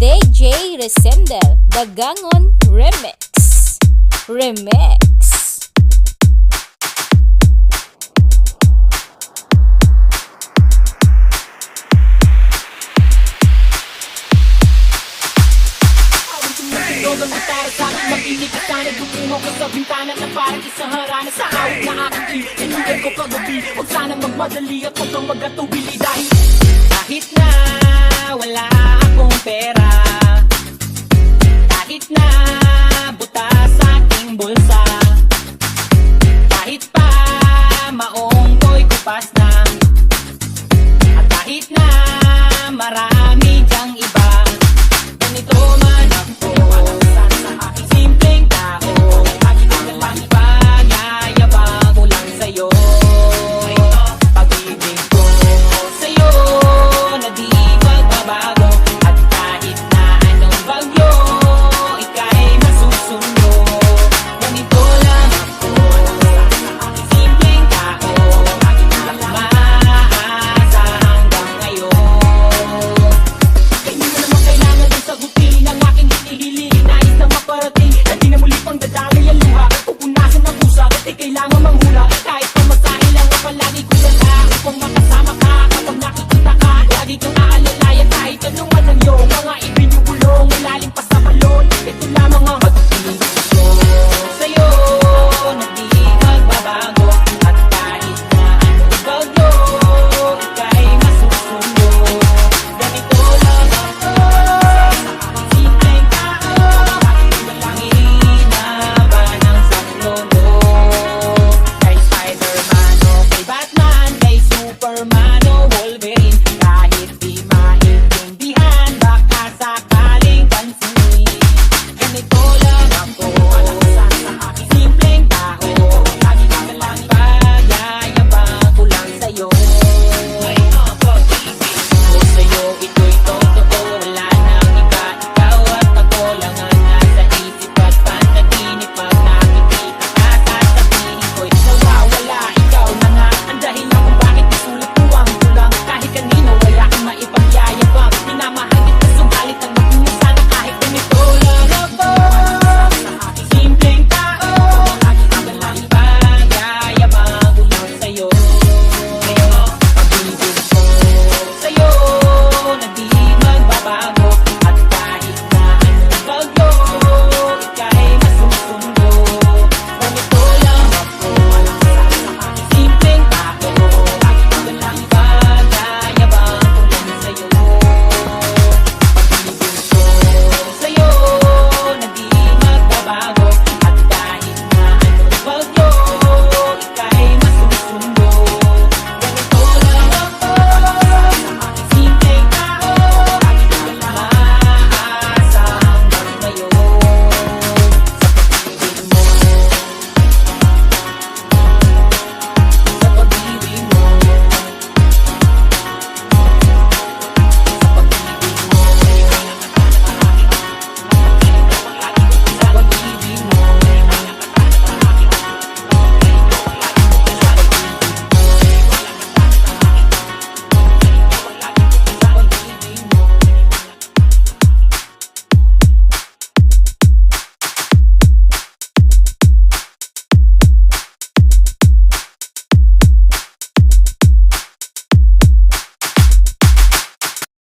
DJ Resendel, Dagangon Remix. Ikaw ang gitara sa akin, makinig ka sana. Dutungo ka sa bintana na parang isang harana. Sa awit na aking inulan ko kagabi. Huwag sana magmadali at huwag kang magatubili. Dahil kahit na wala akong pera, kahit na butas aking bulsa, kahit pa maong ko'y kupas na, at kahit na marami dyang iba, ganito man ako sa aking simpleng tao. Aking lang ipanyayabang ko lang sa'yo. Pag-ibig ko sa'yo na di magbabago. At kahit na anong bagyo, ika'y masusunod. Ganito lang ako sa aking simpleng tao. Aking lang umaasa hanggang ngayon. Hindi mo naman kailangan din sagutin ang aking hinihiling. Nais na maparating na di na muli pang dadalay ang luha. Pupunasan ang pusa at di kailangan manghula. Kahit pamasahin lang ang palagi ko dala. Upang makasama ka kapag nakikita ka, lagi kang aalalayan kahit anong man ang iyong mga